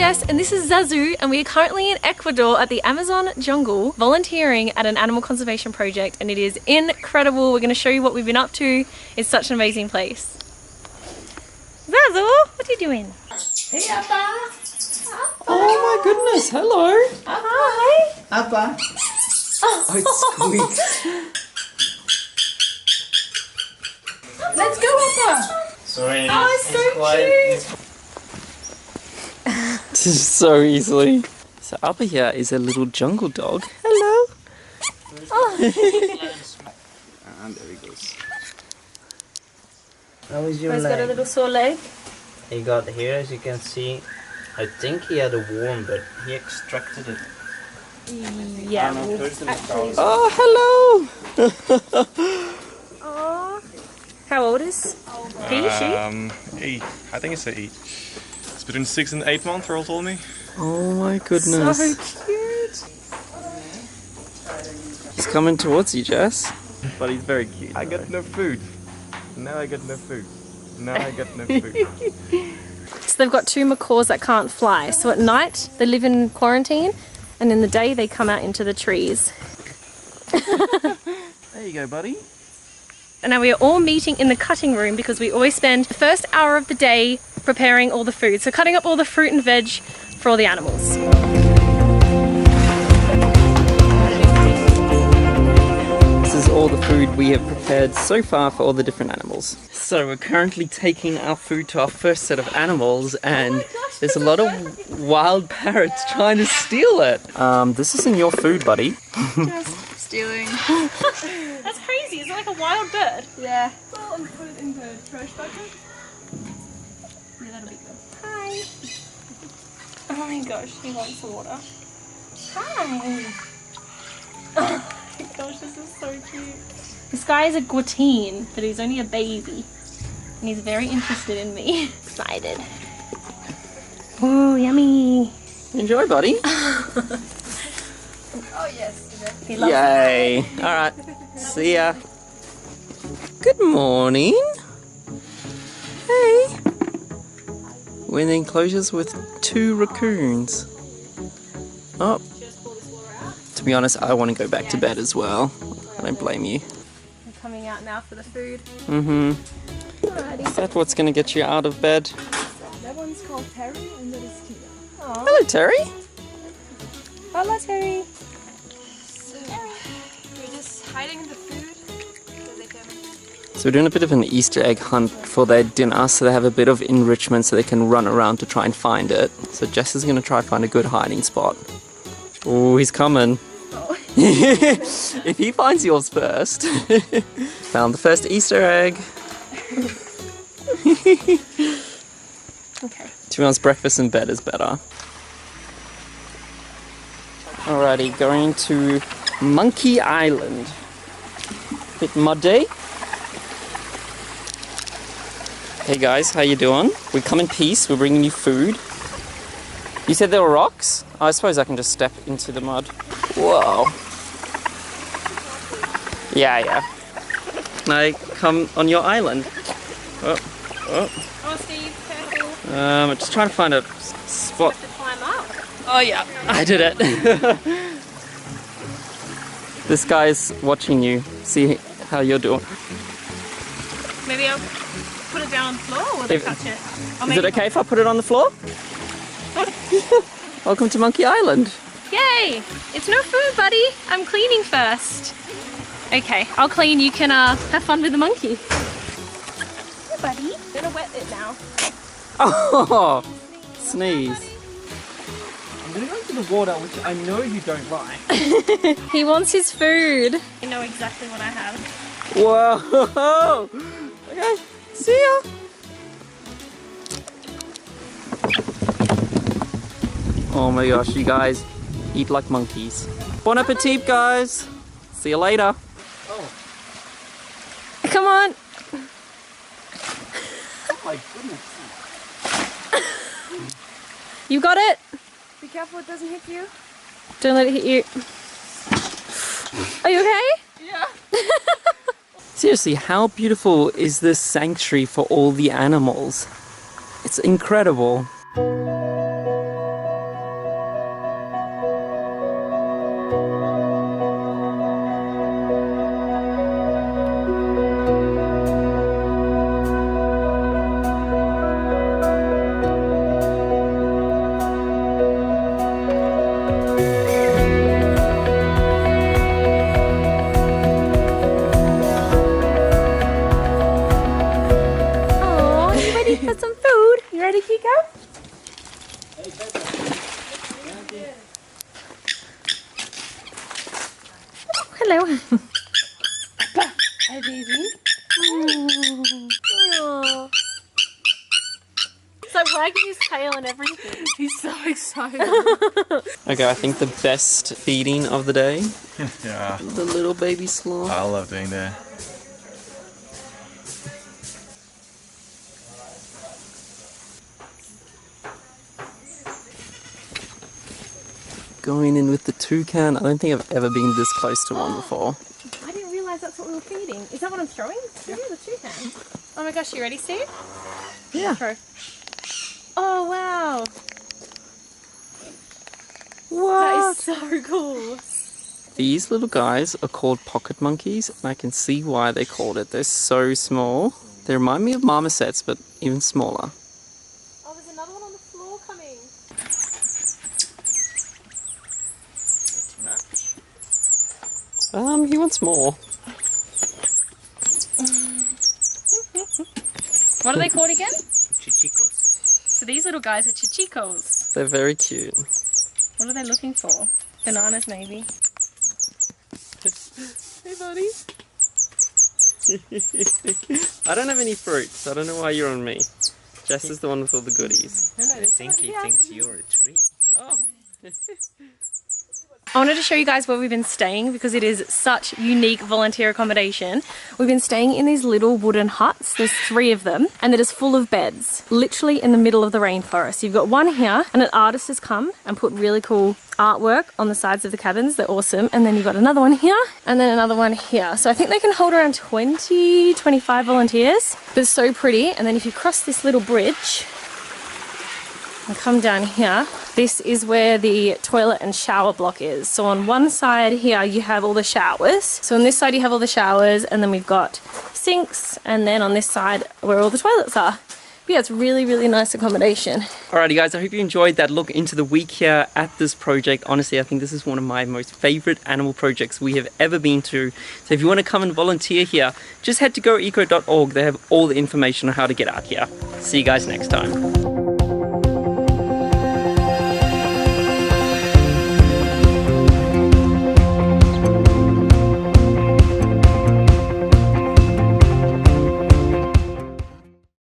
Jess and this is Zazu, and we are currently in Ecuador at the Amazon jungle volunteering at an animal conservation project, and it is incredible. We're going to show you what we've been up to. It's such an amazing place. Zazu, what are you doing? Hey, Appa! Oh my goodness, hello! Hi! Appa! Oh, it's squeaked. Let's go, Appa! Sorry. Oh, it's so cute! This is so easily. So Appa here is a little jungle dog. Hello! Oh. And there he goes. How is your He's leg? got a little sore leg. He got here, as you can see. I think he had a worm, but he extracted it. Yeah, we'll actually... Oh, hello! Aww. How old is he, she? 8. I think it's an 8. It's between 6 and 8 months, Earl told me. Oh my goodness. So cute. He's coming towards you, Jess. But he's very cute. I got no food. Now I got no food. Now I got no food. So they've got 2 macaws that can't fly. So at night they live in quarantine, and in the day they come out into the trees. There you go, buddy. And now we are all meeting in the cutting room because we always spend the first hour of the day preparing all the food. So cutting up all the fruit and veg for all the animals. This is all the food we have prepared so far for all the different animals. So we're currently taking our food to our first set of animals, and there's a lot of wild parrots trying to steal it. This isn't your food, buddy. Just stealing. That's crazy, is it like a wild bird? Yeah. Well, and put it in the trash bucket. Yeah, that'll be good. Hi. Oh my gosh, he wants some water. Hi. Oh my gosh, this is so cute. This guy is a guatine, but he's only a baby. And he's very interested in me. Excited. Ooh, yummy. Enjoy, buddy. Oh, yes. He loves Yay. Alright, see ya. Good morning. Hey. We're in the enclosures with 2 raccoons. Oh. To be honest, I want to go back to bed as well. I don't blame you. I'm coming out now for the food. Mm-hmm. Alrighty. Is that what's going to get you out of bed? That one's called Terry, and that is Tina. Hello, Terry. Hola, Terry. We're just hiding the food so they can... So we're doing a bit of an Easter egg hunt for their dinner, so they have a bit of enrichment so they can run around to try and find it. So Jess is going to try and find a good hiding spot. Oh, he's coming. Oh. If he finds yours first. Found the first Easter egg. Okay. To be honest, breakfast in bed is better. Alrighty, going to Monkey Island. Bit muddy. Hey guys, how you doing? We come in peace, we're bringing you food. You said there were rocks? I suppose I can just step into the mud. Whoa. Yeah. Can I come on your island? Oh. Oh, Steve, careful. I'm just trying to find a spot. To climb up. Oh yeah, I did it. This guy's watching you. See how you're doing. Maybe I'll put it down on the floor, or will they touch it? Or Is it okay if I put it on the floor? Welcome to Monkey Island. Yay! It's no food, buddy. I'm cleaning first. Okay, I'll clean. You can have fun with the monkey. Hey, buddy. I'm gonna wet it now. Oh, sneeze. I'm gonna go into the water, which I know you don't like. He wants his food. You know exactly what I have. Whoa! Okay, see ya. Oh my gosh, you guys eat like monkeys. Bon appetit, guys. See you later. Come on. Oh my goodness. You got it? Be careful it doesn't hit you. Don't let it hit you. Are you okay? Yeah. Seriously, how beautiful is this sanctuary for all the animals? It's incredible. ready, Kiko? Hello. Hi, baby. Oh. So wagging his tail and everything. He's so excited. Okay, I think the best feeding of the day. Yeah. The little baby sloth. I love doing that. Going in with the toucan. I don't think I've ever been this close to one before. I didn't realise that's what we were feeding. Is that what I'm throwing? Yeah, the toucan. Oh my gosh, you ready, Steve? Yeah. Throw. Oh wow. What? That is so cool. These little guys are called pocket monkeys, and I can see why they called it. They're so small. They remind me of marmosets, but even smaller. Oh, there's another one on the floor coming. He wants more. What are they called again? Chichicos. So these little guys are chichicos. They're very cute. What are they looking for? Bananas, maybe. Hey, buddy. I don't have any fruits. I don't know why you're on me. Jess is the one with all the goodies. I think he thinks you're a treat. Oh. I wanted to show you guys where we've been staying because it is such unique volunteer accommodation. We've been staying in these little wooden huts. There's 3 of them and they're just full of beds, literally in the middle of the rainforest. You've got one here and an artist has come and put really cool artwork on the sides of the cabins. They're awesome. And then you've got another one here and then another one here. So I think they can hold around 20, 25 volunteers. But it's so pretty. And then if you cross this little bridge and come down here, this is where the toilet and shower block is. So on one side here you have all the showers. So on this side you have all the showers and then we've got sinks, and then on this side where all the toilets are. But yeah, it's really, really nice accommodation. Alrighty guys, I hope you enjoyed that look into the week here at this project. Honestly, I think this is one of my most favorite animal projects we have ever been to. So if you want to come and volunteer here, just head to goeco.org. They have all the information on how to get out here. See you guys next time.